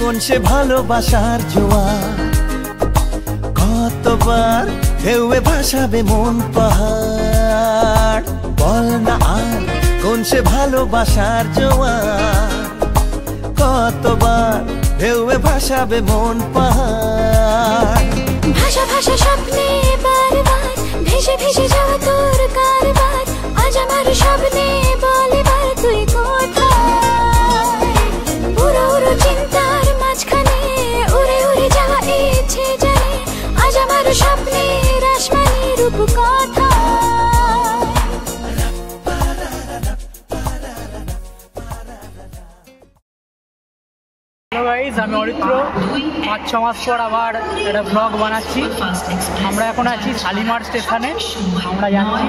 কোন সে ভালোবাসার জোয়ার, কতবার ঢেউয়ে ভাসাবে মন পাহাড়। বল না আর কোন সে ভালোবাসার জোয়ার, কতবার ঢেউয়ে ভাসাবে মন পাহাড়। ভাষা ভাষা স্বপ্নে বারবার ভেসে ভেসে যাওয়া তোর কারবার, আজ আমার স্বপ্নে বল এবার তুই কোথায়। উড়ো উড়ো চিন্তার মাঝখানে উড়ে উড়ে যাওয়া ইচ্ছে জানে, আজ আমার স্বপ্নের আসমানি রূপ কথা। আমি অরিত্র ৫-৬ মাস পর আবার একটা ব্লগ বানাচ্ছি। আমরা এখন আছি শালিমার স্টেশনে, আমরা যাচ্ছি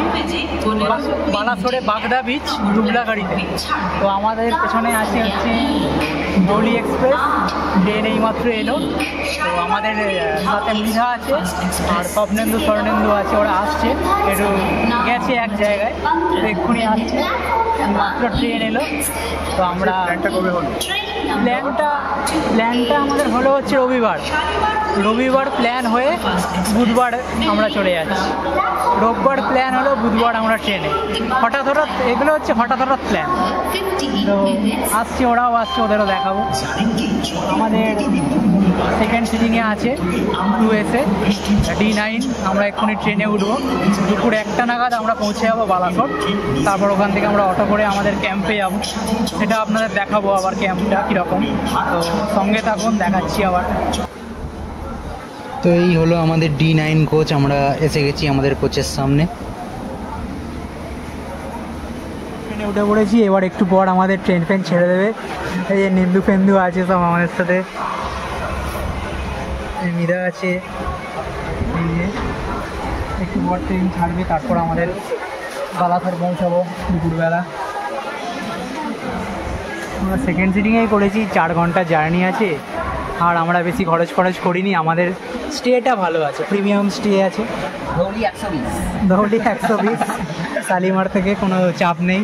বালাসোরে বাগদা বিচ দুবলাগাড়িতে। তো আমাদের পেছনে আছে হচ্ছে ধৌলি এক্সপ্রেস, ট্রেন এইমাত্র এলো। তো আমাদের সাথে মৃধা আছে আর স্বপ্নেন্দু স্বর্ণেন্দু আছে, ওরা আসছে, একটু গেছে এক জায়গায়, এক্ষুনি আসছে, মাত্র ট্রেন এলো। তো আমরা প্ল্যানটা আমাদের হলো হচ্ছে রবিবার প্ল্যান হয়ে বুধবার আমরা চলে যাচ্ছি। রোববার প্ল্যান হলো, বুধবার আমরা ট্রেনে। হঠাৎ এগুলো হচ্ছে হঠাৎ প্ল্যান। তো আসছে, ওরাও আসছে, ওদেরও দেখাবো। আমাদের সেকেন্ড সিটিংয়ে আছে 2S D9। আমরা এক্ষুনি ট্রেনে উঠবো, দুপুর 1টা নাগাদ আমরা পৌঁছে যাবো বালাসোর। তারপর ওখান থেকে আমরা অটো করে আমাদের ক্যাম্পে যাবো, সেটা আপনাদের দেখাবো আবার ক্যাম্পটা কীরকম। তো সঙ্গে থাকুন, দেখাচ্ছি আবার। তো এই হলো আমাদের D9 কোচ, আমরা এসে গেছি আমাদের কোচের সামনে। ট্রেনে উঠে পড়েছি, এবার একটু পর আমাদের ট্রেন ছেড়ে দেবে। এই যে নেন্দু ফেন্দু আছে সব আমাদের সাথে, মৃধা আছে। এই যে একটু পর ট্রেন ছাড়বে, তারপর আমাদের বালাসোর পৌঁছাবো দুপুরবেলা। আমরা সেকেন্ড সিটিংয়েই করেছি, 4 ঘন্টা জার্নি আছে। আর আমরা বেশি খরচ করিনি, আমাদের স্টেটা ভালো আছে, প্রিমিয়াম স্টে আছে। ধৌলি 120 শালিমার থেকে কোনো চাপ নেই।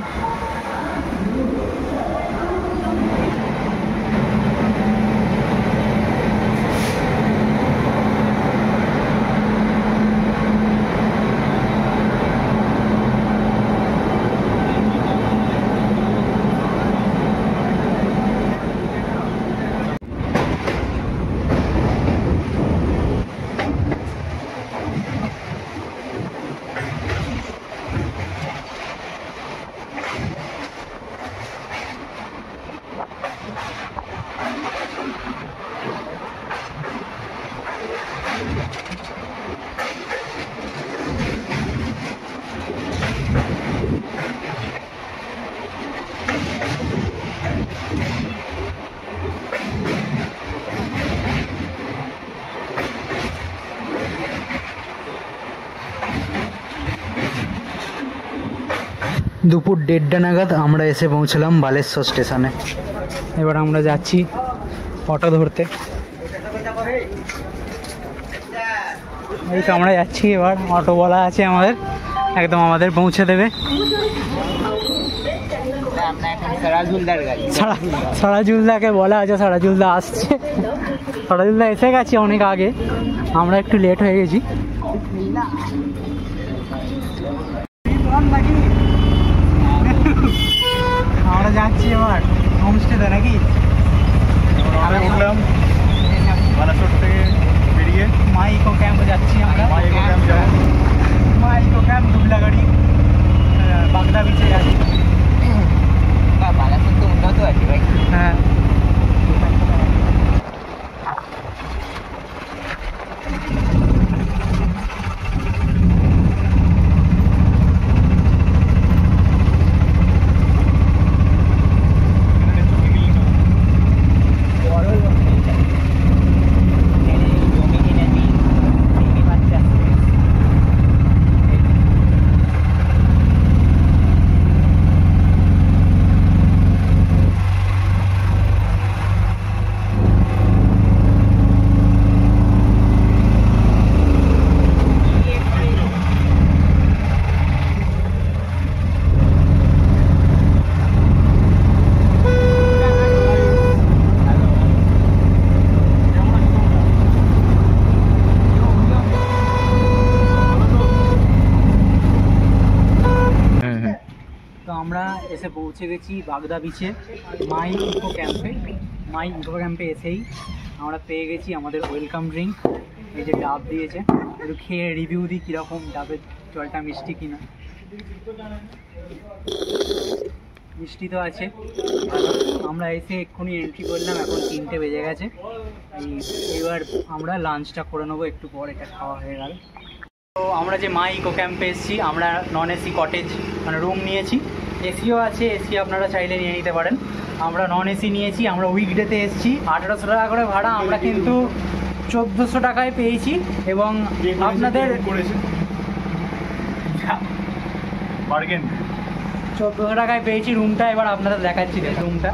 দুপুর 1:30 নাগাদ আমরা এসে পৌঁছলাম বালেশ্বর স্টেশনে। এবার আমরা যাচ্ছি অটো ধরতে। এই তো আমরা যাচ্ছি, এবার অটো বলা আছে আমাদের, একদম আমাদের পৌঁছে দেবে। সারাজুলদাকে বলা আছে, সারাজুলদা আসছে। সারাজুলদা এসে গেছে অনেক আগে, আমরা একটু লেট হয়ে গেছি। আমরা যাচ্ছি এবার হোমস্টেতে নাকি। আমরা উঠলাম বালাসোর থেকে বেরিয়ে মাইকো ক্যাম্প যাচ্ছি আমরা। মাইকো ক্যাম্প দুবলাগাড়ি বাগদা বিচে যাচ্ছি। বালাসোর তো উন্নত আছে ভাই। হ্যাঁ, পৌঁছে গেছি বাগদা বিচে মাই ইকো ক্যাম্পে। মাই ইকো ক্যাম্পে এসেই আমরা পেয়ে গেছি আমাদের ওয়েলকাম ড্রিঙ্ক, এই যে ডাব দিয়েছে। একটু খেয়ে রিভিউ দিই কীরকম, ডাবের জলটা মিষ্টি কিনা। মিষ্টি তো আছে। আমরা এসে এক্ষুনি এন্ট্রি করলাম, এখন 3টে বেজে গেছে। এবার আমরা লাঞ্চটা করে নেবো একটু পর, এটা খাওয়া হয়ে গেল। তো আমরা যে মাই ইকো ক্যাম্পে এসেছি, আমরা নন এসি কটেজ মানে রুম নিয়েছি। এসিও আছে, এসি আপনারা চাইলে নিয়ে নিতে পারেন। আমরা নন এসি নিয়েছি। আমরা উইকডেতে এসেছি, 1800 টাকা করে ভাড়া। আমরা কিন্তু 1400 টাকায় পেয়েছি। এবং আপনাদের 1400 টাকায় পেয়েছি রুমটা। এবার আপনাদের দেখাচ্ছি রুমটা।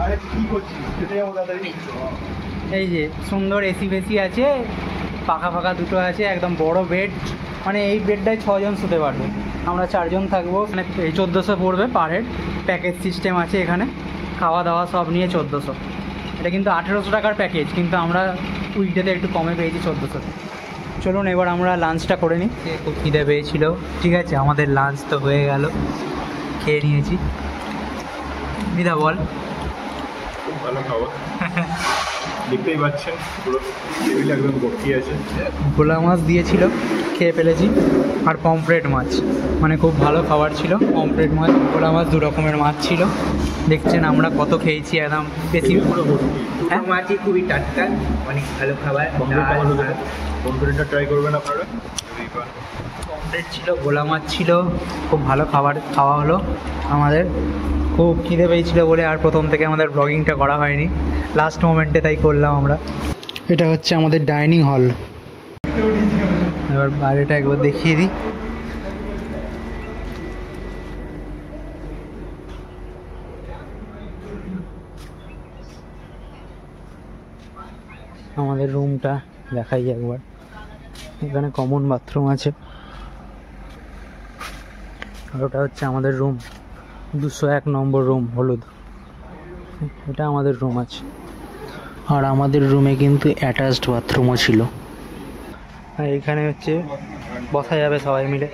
এই যে সুন্দর এসি বেসি আছে, পাখা ফাঁকা দুটো আছে, একদম বড় বেড। মানে এই বেডটায় 6 জন শুতে পারবে, আমরা 4 জন থাকবো। মানে 1400 পড়বে পার হেড। প্যাকেজ সিস্টেম আছে এখানে, খাওয়া দাওয়া সব নিয়ে 1400। এটা কিন্তু 1800 টাকার প্যাকেজ, কিন্তু আমরা উইকডেতে একটু কমে পেয়েছি 1400। চলুন এবার আমরা লাঞ্চটা করে নিই। খুব খিদে পেয়েছিল, ঠিক আছে আমাদের লাঞ্চ তো হয়ে গেল, খেয়ে নিয়েছি। বিদা বল। খুব ভালো খাবার, দেখতেই পাচ্ছেন পুরো টেবিল একদম ভর্তি আছে। ভোলা মাছ দিয়েছিল, খেয়ে ফেলেছি। আর পমফ্রেট মাছ, মানে খুব ভালো খাবার ছিল। পমফ্রেট মাছ, ভোলা মাছ, 2 রকমের মাছ ছিল। দেখছেন আমরা কত খেয়েছি, একদম বেশি পুরো ভর্তি। হ্যাঁ? মাছই খুবই টাটকা, অনেক ভালো খাবার। পমফ্রেটটা ট্রাই করবেন আপনারা। পমফ্রেট ছিল, ভোলা মাছ ছিল, খুব ভালো খাবার খাওয়া হলো আমাদের। খুব খিদে পেয়েছিল বলে আর প্রথম থেকে আমাদের ব্লগিংটা করা হয়নি, লাস্ট মোমেন্টে তাই করলাম আমরা। এটা হচ্ছে আমাদের ডাইনিং হল। এবার বাইরেটা একবার দেখিয়ে দিই। আমাদের রুমটা দেখাই একবার। এখানে কমন বাথরুম আছে। আর ওটা হচ্ছে আমাদের রুম, 201 নম্বর রুম, হলুদ। এটা আমাদের রুম আছে। আর আমাদের রুমে কিন্তু অ্যাটাচড বাথরুমও ছিল। আর এখানে হচ্ছে বসা যাবে সবাই মিলে।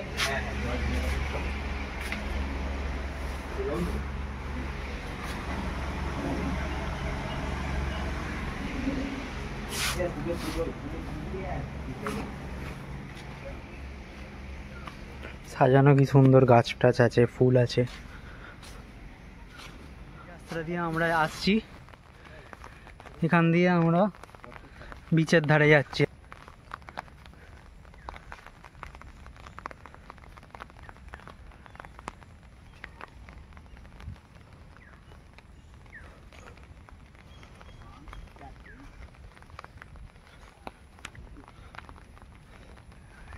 সাজানো কি সুন্দর, গাছ টাছ আছে, ফুল আছে। রাস্তা দিয়ে আমরা আসছি, এখান দিয়ে আমরা বিচের ধারে যাচ্ছি।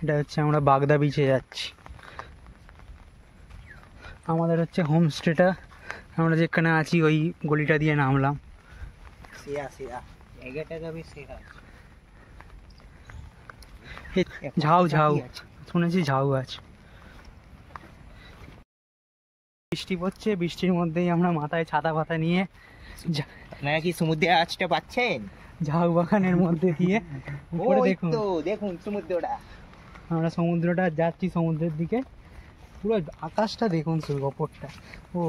এটা হচ্ছে আমরা বাগদা বিচে যাচ্ছি। আমাদের হচ্ছে হোমস্টেটা, আমরা যেখানে আছি ওই গলিটা দিয়ে নামলাম। ঝাউ ঝাউ শুনেছি, ঝাউ গাছ। বৃষ্টি পড়ছে, বৃষ্টির মধ্যেই আমরা মাথায় ছাতা ফাতা নিয়ে আপনারা কি সমুদ্রের আঁচটা পাচ্ছেন? ঝাউ বাগানের মধ্যে দিয়ে উপরে দেখুন, দেখুন সমুদ্রটা। আমরা সমুদ্রটা যাচ্ছি, সমুদ্রের দিকে। পুরো আকাশটা দেখুন শুধু, ওপরটা। ও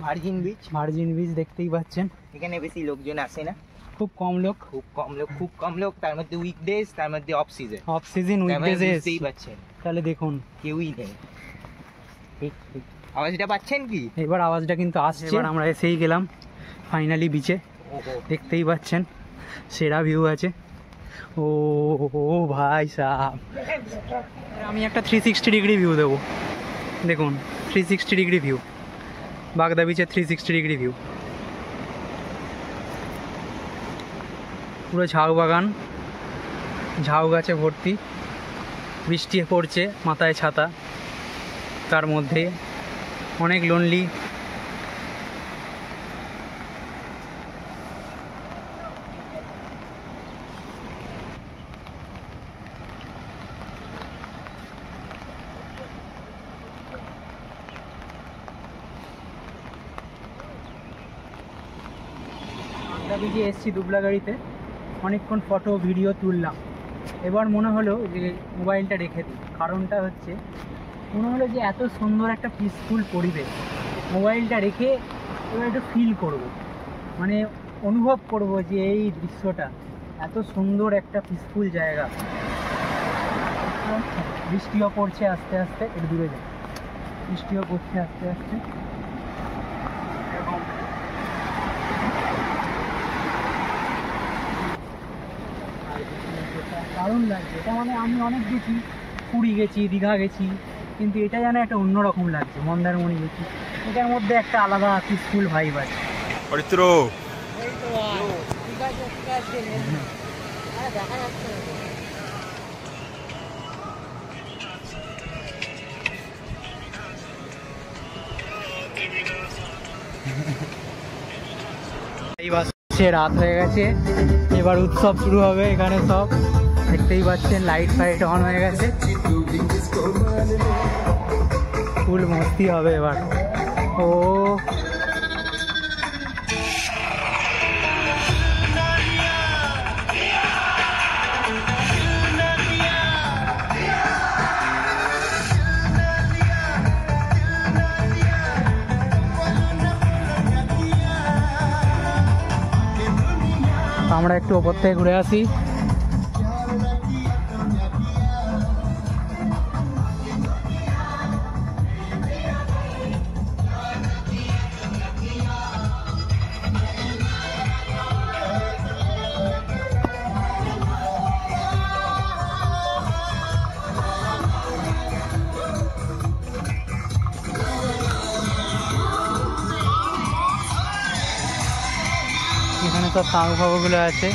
ভার্জিন বিচ, ভার্জিন বিচ দেখতেই পাচ্ছেন। এখানে বেশি লোকজন আসে না, খুব কম লোক, খুব কম লোক। তার মধ্যে উইকডেজ, তার মধ্যে অফ সিজন। উইকডেজে বুঝতেই পাচ্ছেন, তাহলে দেখুন কেউই নেই। আওয়াজটা পাচ্ছেন কি? এবার আওয়াজটা কিন্তু আসছে। এবার আমরা এসেই গেলাম ফাইনালি বিচে। দেখতেই পাচ্ছেন সেরা ভিউ আছে। ও ভাই সাহেব, আমি একটা 360 ডিগ্রি ভিউ দেবো। দেখুন 360 ডিগ্রি ভিউ, বাগদা বিচের 360 ডিগ্রি ভিউ। পুরো ঝাউ বাগান, ঝাউ গাছে ভর্তি। বৃষ্টি পড়ছে, মাথায় ছাতা, তার মধ্যে অনেক লোনলি। বিচে এসছি দুবলা গাড়িতে, অনেকক্ষণ ফটো ভিডিও তুললাম। এবার মনে হলো যে মোবাইলটা রেখে দিই। কারণটা হচ্ছে মনে হলো যে এত সুন্দর একটা পিসফুল পরিবেশ, মোবাইলটা রেখে এবার একটু ফিল করব, মানে অনুভব করব যে এই দৃশ্যটা এত সুন্দর একটা পিসফুল জায়গা। বৃষ্টিও পড়ছে আস্তে আস্তে, একটু দূরে যায়, বৃষ্টিও পড়ছে আস্তে আস্তে। দারুণ লাগছে এটা, মানে আমি অনেক গেছি, পুরী গেছি, দীঘা গেছি, কিন্তু এটা যেন একটা অন্যরকম লাগছে। মন্দারমণি গেছি, এটার মধ্যে একটা আলাদা পিসফুল ভাইব আছে। অরিত্র দেখা যাচ্ছে এই বাসে রাত হয়ে গেছে, এবার উৎসব শুরু হবে এখানে। সব দেখতেই পাচ্ছেন, লাইট ফাইট অন হয়ে গেছে, ফুল মস্তি হবে এবার। ও আমরা একটু ওপর থেকে ঘুরে আসি। এখানে সব সামু ফাবুগুলো আছে।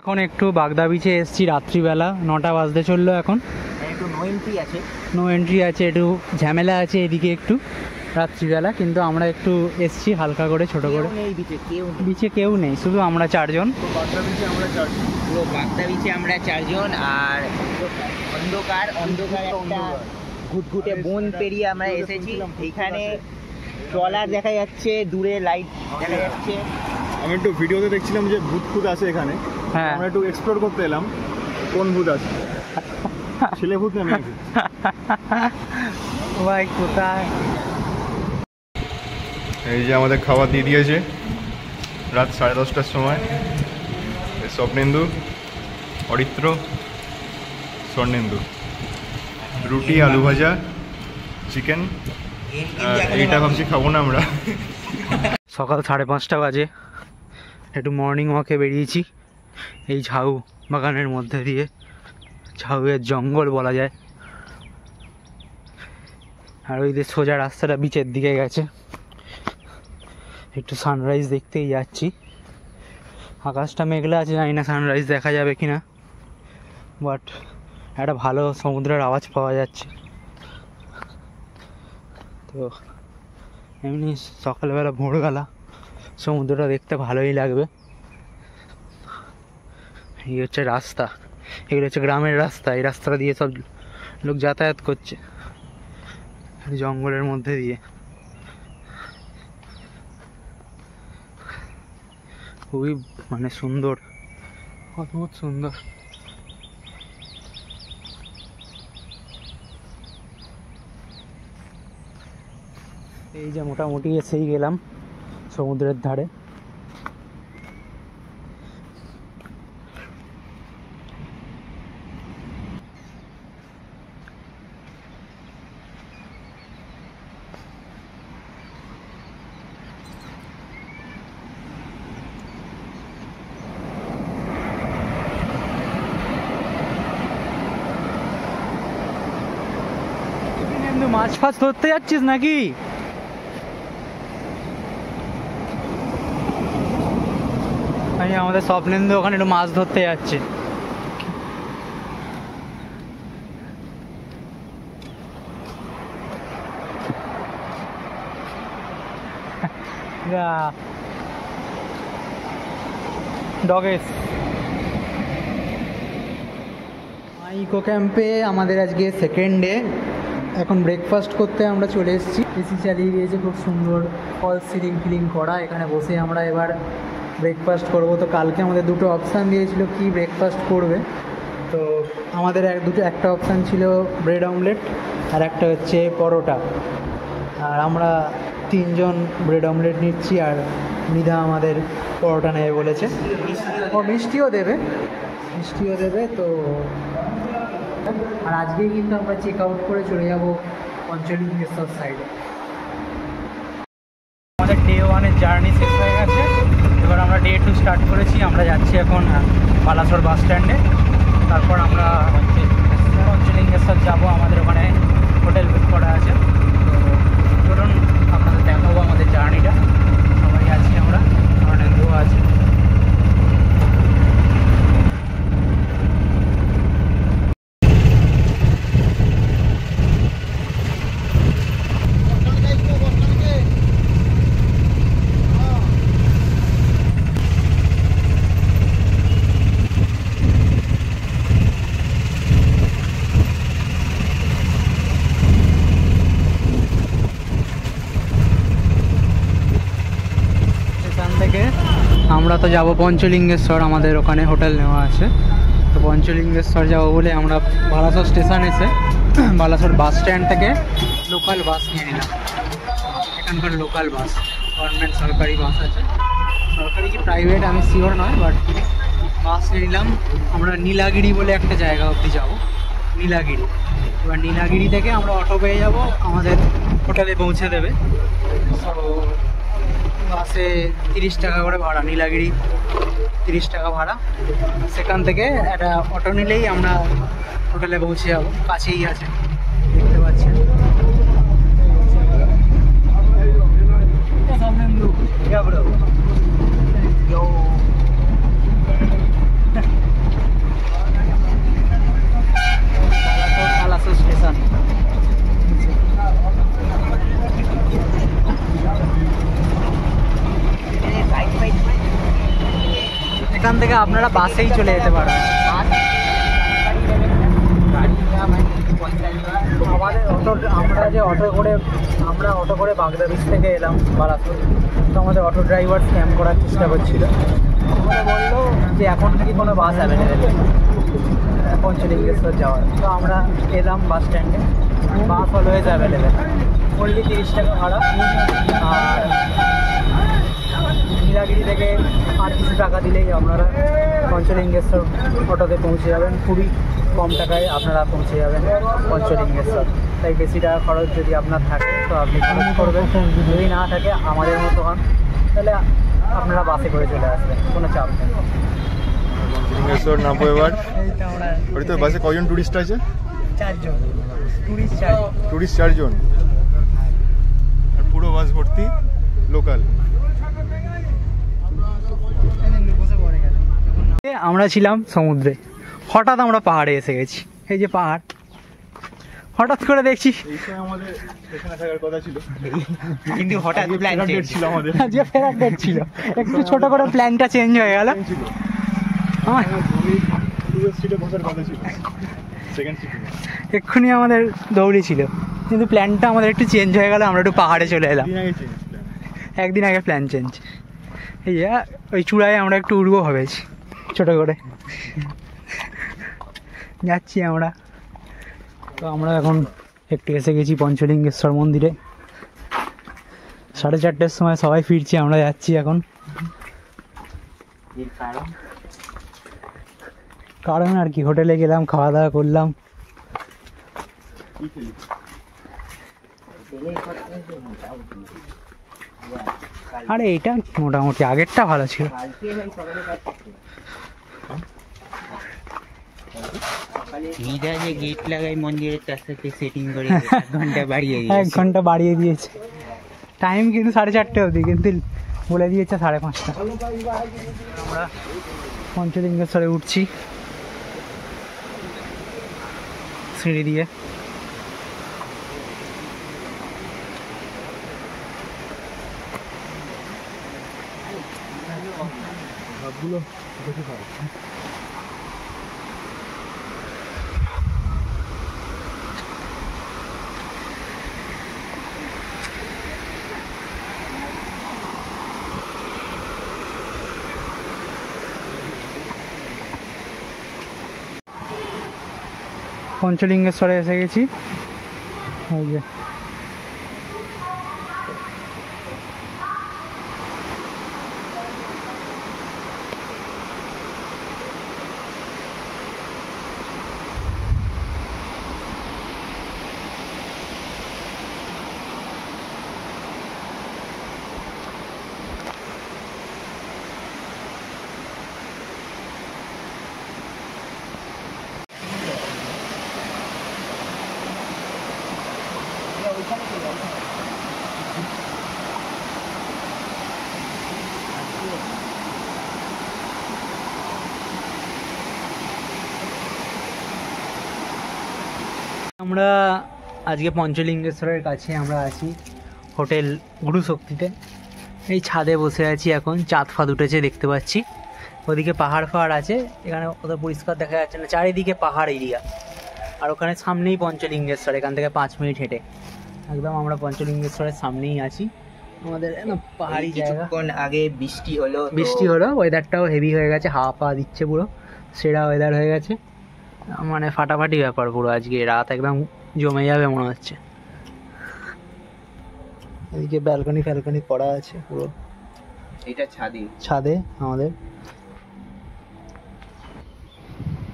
এখন একটু বাগদা বিচে এসছি রাত্রিবেলা, 9টা বাজতে চললো এখন। একটু নো এন্ট্রি আছে, নো এন্ট্রি আছে, একটু ঝামেলা আছে এদিকে একটু রাত্রিবেলা, কিন্তু আমরা একটু এসছি হালকা করে, ছোট করে। এই বিচে কেউ নেই, বিচে কেউ নেই, শুধু আমরা 4 জন। পুরো বাগদা বিচে আমরা 4 জন, আর অন্ধকার অন্ধকার একটা ঘুটঘুটে বন পেরিয়ে আমরা এসেছি। এইখানে ট্রলার দেখা যাচ্ছে, দূরে লাইট দেখা যাচ্ছে। আমি একটু ভিডিওতে দেখছিলাম যে ভূত ফুত আছে এখানে, হ্যাঁ, আমরা একটু এক্সপ্লোর করতে এলাম কোন ভূত আছে। ছেলে ভূত না মেয়ে ভূত? ভাই কোথায়? এই যে আমাদের খাবার দিয়ে দিয়েছে রাত 10:30টার সময়। স্বপ্নেন্দু, অরিত্র, স্বর্ণেন্দু, রুটি, আলু ভাজা, চিকেন। এইটা ভাবছি খাবো না আমরা। সকাল 5:30টা বাজে, একটু মর্নিং ওয়াকে বেরিয়েছি এই ঝাউ বাগানের মধ্যে দিয়ে। ঝাউয়ের জঙ্গল বলা যায়, আর ওই যে সোজা রাস্তাটা বিচের দিকে গেছে। একটু সানরাইজ দেখতেই যাচ্ছি। আকাশটা মেঘলা আছে, জানি না সানরাইজ দেখা যাবে কিনা, বাট একটা ভালো সমুদ্রের আওয়াজ পাওয়া যাচ্ছে। তো এমনি সকালবেলা ভোরবেলা সমুদ্রটা দেখতে ভালোই লাগবে। এই হচ্ছে রাস্তা, এগুলো হচ্ছে গ্রামের রাস্তা। এই রাস্তাটা দিয়ে সব লোক যাতায়াত করছে জঙ্গলের মধ্যে দিয়ে। খুবই মানে সুন্দর, অদ্ভুত সুন্দর। এই যে মোটামুটি এসেই গেলাম সমুদ্রের ধারে। মাছ ফাছ ধরতে যাচ্ছিস নাকি? আমাদের স্বপ্নেন্দু ওখানে একটু মাছ ধরতে যাচ্ছে। ডগেস ইকো ক্যাম্পে আমাদের আজকে সেকেন্ড ডে। এখন ব্রেকফাস্ট করতে আমরা চলে এসেছি। এসি চালিয়ে দিয়েছে, খুব সুন্দর ফল সিলিং ফিলিং করা। এখানে বসে আমরা এবার ব্রেকফাস্ট করব। তো কালকে আমাদের দুটো অপশান দিয়েছিল কি ব্রেকফাস্ট করবে। তো আমাদের একটা অপশান ছিল ব্রেড অমলেট আর একটা হচ্ছে পরোটা। আর আমরা 3 জন ব্রেড অমলেট নিচ্ছি আর নিধা আমাদের পরোটা নেবে বলেছে। ও মিষ্টিও দেবে তো। আর আজকেই কিন্তু আমরা চেক আউট করে চলে যাব পঞ্চলিঙ্গেশ্বর সাইডে। আমাদের ডে 1-এর জার্নি শেষ হয়ে গেছে। এবার আমরা ডে 2 স্টার্ট করেছি। আমরা যাচ্ছি এখন বালাসোর বাস স্ট্যান্ডে। তারপর আমরা পঞ্চলিঙ্গেশ্বর যাব। আমাদের ওখানে হোটেল বুক করা আছে। তো চলুন আপনাদের দেখাবো আমাদের জার্নিটা। সবাই আছি আমরা, আনন্দও আছে। আমরা তো যাব পঞ্চলিঙ্গেশ্বর, আমাদের ওখানে হোটেল নেওয়া আছে। তো পঞ্চলিঙ্গেশ্বর যাবো বলে আমরা বালাসোর স্টেশন এসে বালাসোর বাস স্ট্যান্ড থেকে লোকাল বাস নিয়ে নিলাম। এখানকার লোকাল বাস, গভর্নমেন্ট সরকারি বাস আছে। সরকারি কি প্রাইভেট আমি শিওর নয়, বাট বাস নিয়ে নিলাম। আমরা নীলাগিরি বলে একটা জায়গা অবধি যাবো, নীলাগিরি। এবার নীলাগিরি থেকে আমরা অটো পেয়ে যাব, আমাদের হোটেলে পৌঁছে দেবে। তো বাসে 30 টাকা করে ভাড়া, নীলাগিরি 30 টাকা ভাড়া। সেখান থেকে একটা অটো নিলেই আমরা হোটেলে পৌঁছে যাবো, কাছেই আছে দেখতে পাচ্ছেন। বালাসোর স্টেশন। এখান থেকে আপনারা বাসেই চলে যেতে পারবেন। আমাদের অটো করে বাগদা ব্রিজ থেকে এলাম বালাসোর। তো আমাদের অটো ড্রাইভার স্ক্যাম করার চেষ্টা করছিল। আমাদের বললো যে এখন থেকে কোনো বাস অ্যাভেলেবেল নেই পঞ্চলিঙ্গেশ্বর যাওয়ার। তো আমরা এলাম বাস স্ট্যান্ডে, বাস অলওয়েজ অ্যাভেলেবেল, অনলি 30 টাকা ভাড়া। আর নীলাগিরি থেকে আর কিছু টাকা দিলেই আপনারা পঞ্চলিঙ্গেশ্বর অটোতে পৌঁছে যাবেন। খুবই কম টাকায় আপনারা পৌঁছে যাবেন পঞ্চলিঙ্গেশ্বর। তাই বেশি টাকা খরচ যদি আপনার থাকে তো আপনি খরচ করবেন, যদি না থাকে আমাদের মতো হন তাহলে আপনারা বাসে করে চলে আসবেন, কোনো চাপ নেই। পঞ্চলিঙ্গেশ্বর নামবো এবার। ওই তো বাসে কজন টুরিস্ট আছে? 4 জন টুরিস্ট 4 জন, আর পুরো বাস ভর্তি লোকাল। আমরা ছিলাম সমুদ্রে, হঠাৎ আমরা পাহাড়ে এসে গেছি। এই যে পাহাড়, হঠাৎ করে দেখছি। এই সময় আমাদের এখানে থাকার কথা ছিল, কিন্তু হঠাৎ প্ল্যান চেঞ্জ ছিল আমাদের। যে ফেরার ডেট ছিল, একটু ছোট করে প্ল্যানটা চেঞ্জ হয়ে গেল। সিটে বসার কথা ছিল, সেকেন্ড সিটে। এক্ষুনি আমাদের দৌড়ি ছিল, কিন্তু প্ল্যানটা আমাদের একটু চেঞ্জ হয়ে গেল। আমরা একটু পাহাড়ে চলে এলাম, একদিন আগে প্ল্যান চেঞ্জ। এই ওই চূড়ায় আমরা একটু উড়বো ভেবেছি, ছোট করে যাচ্ছি আমরা। তো আমরা এখন একটু এসে গেছি পঞ্চলিঙ্গেশ্বর মন্দিরে। 4:30টার সময় সবাই ফিরছি, আমরা যাচ্ছি এখন। কারণ আর কি, হোটেলে গেলাম, খাওয়া দাওয়া করলাম। আরে এইটা মোটামুটি আগেরটা ভালো ছিল। নিদা যে গেট লাগাই মন্দিরের, তার সাথে সেটিং করে 1 ঘন্টা বাড়িয়ে দিয়েছে। 1 ঘন্টা বাড়িয়ে দিয়েছে। টাইম কিন্তু 4:30 অবধি, কিন্তু বলে দিয়েছে 5:30। আমরা পঞ্চলিঙ্গেশ্বরে উঠছি সিঁড়ি দিয়ে। পঞ্চলিঙ্গেশ্বরে এসে গেছি। এই যে আমরা আজকে পঞ্চলিঙ্গেশ্বরের কাছে আমরা আছি হোটেল গুরুশক্তিতে। এই ছাদে বসে আছি, এখন চাঁদ ফাঁদ উঠেছে দেখতে পাচ্ছি। ওদিকে পাহাড় ফাহাড় আছে, এখানে অত পরিষ্কার দেখা যাচ্ছে না, চারিদিকে পাহাড় এরিয়া। আর ওখানে সামনেই পঞ্চলিঙ্গেশ্বর, এখান থেকে 5 মিনিট হেঁটে একদম আমরা পঞ্চলিঙ্গেশ্বরের সামনেই আছি। আমাদের পাহাড়ি জায়গা। কিছুক্ষণ আগে বৃষ্টি হলো, ওয়েদারটাও হেভি হয়ে গেছে, হাওয়া পাওয়া দিচ্ছে, পুরো সেরা ওয়েদার হয়ে গেছে, মানে ফাটাফাটি ব্যাপার পুরো। আজকে রাত একদম জমে যাবে মনে হচ্ছে। এদিকে ব্যালকনি করা আছে পুরো, এটা ছাদে আমাদের।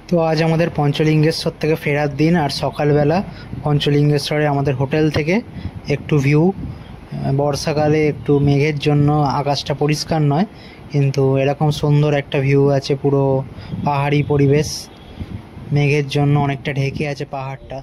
তো আজ আমাদের পঞ্চলিঙ্গেশ্বর থেকে ফেরার দিন, আর সকালবেলা পঞ্চলিঙ্গেশ্বরে আমাদের হোটেল থেকে একটু ভিউ। বর্ষাকালে একটু মেঘের জন্য আকাশটা পরিষ্কার নয়, কিন্তু এরকম সুন্দর একটা ভিউ আছে, পুরো পাহাড়ি পরিবেশ। মেঘের জন্য অনেকটা ঢেকে আছে পাহাড়টা।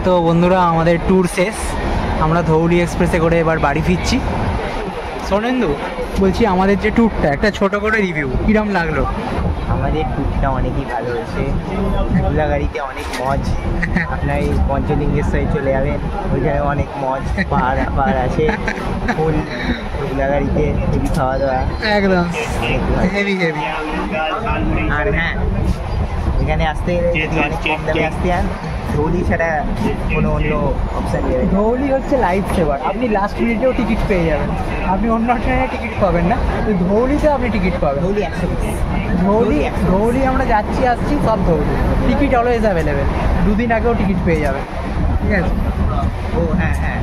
তো বন্ধুরা, আমাদের ট্যুর শেষ, আমরা ধৌলি এক্সপ্রেসে করে এবার বাড়ি ফিরছি। সোনেন্দু, বলছি আমাদের যে ট্যুরটা একটা ছোট করে রিভিউ, কিরম লাগলো? আমাদের ট্যুরটা অনেকই ভালো হয়েছে, ধুলাগাড়িতে অনেক মজ। আপনার এই পঞ্চলিঙ্গেশ্বরে চলে যাবেন, ওইখানে অনেক মজ, পাহাড় আছে, ফুল ধুলাগাড়িতে হেভি খাওয়া দাওয়া, একদম হেভি। আর হ্যাঁ, এখানে আসতে অনেক কম দামে আসতে চান, ধৌলি ছাড়া কোনো অন্য অপশান নেই। ধৌলি হচ্ছে লাইফ সেভার, আপনি লাস্ট মিনিটেও টিকিট পেয়ে যাবেন। আপনি অন্য ট্রেনে টিকিট পাবেন না, তো ধৌলিতে আপনি টিকিট পাবেন। ধৌলি 100 ধৌলি আমরা যাচ্ছি আসছি সব ধৌলি, টিকিট অলওয়েজ অ্যাভেলেবেল, 2 দিন আগেও টিকিট পেয়ে যাবেন, ঠিক আছে? ও হ্যাঁ,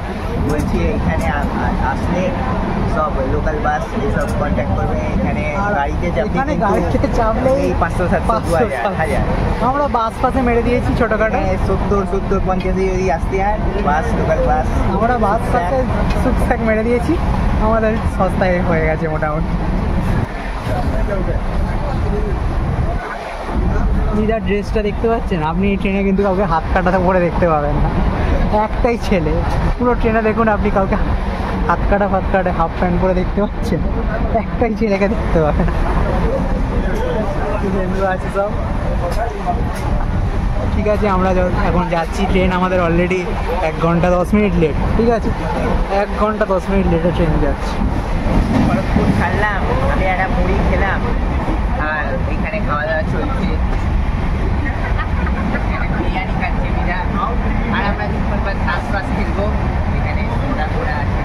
বলছি এখানে আসলে সব লোকাল বাস এসব কন্ট্যাক্ট করবে। এখানে গাড়িতে চাপলে এই 500-700-1000 আমরা বাস পাশে মেরে দিয়েছি ছোটোখাটো, 70-50 যদি আসতে হয় বাস, লোকাল বাস, আমরা বাস পাশে টুকটাক মেরে দিয়েছি, আমাদের সস্তায় হয়ে গেছে মোটামুটি। নিজের ড্রেসটা দেখতে পাচ্ছেন আপনি, ট্রেনে কিন্তু কাউকে হাত কাটাতে পরে দেখতে পাবেন না, একটাই ছেলে পুরো ট্রেনে, দেখুন আপনি কাউকে হাত কাটা হাফ প্যান্ট পরে দেখতে পাচ্ছেন, একটাই ছেলেকে দেখতে পাবেন আছে সব। ঠিক আছে, আমরা এখন যাচ্ছি, ট্রেন আমাদের অলরেডি 1 ঘন্টা 10 মিনিট লেট, ঠিক আছে? 1 ঘন্টা 10 মিনিট লেটে ট্রেন যাচ্ছে। খড়গপুর ছাড়লাম, আমি একটা মুড়ি খেলাম, আর এখানে খাওয়া দাওয়া চলছে, বিরিয়ানি খাচ্ছে বিরা। আর আমরা কিছুক্ষণ পর থামস খেলবো, এখানে ঘোরা আছে,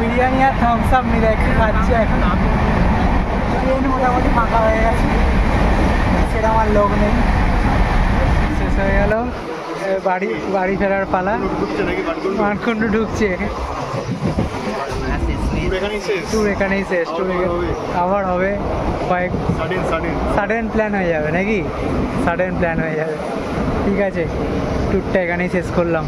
বিরিয়ানি আর থামস আপ মিলে একটু খাচ্ছি এখন। ট্রেন মোটামুটি ফাঁকা হয়ে গেছে, সেটা আমার লোক নেই, শেষ হয়ে গেল। বাড়ি ফেরার পালা, মানকুণ্ডু ঢুকছে, ট্যুর এখানেই শেষ। ট্যুর আবার হবে কয়েক সাডেন প্ল্যান হয়ে যাবে নাকি, সাডেন প্ল্যান হয়ে যাবে। ঠিক আছে, ট্যুরটা এখানেই শেষ করলাম।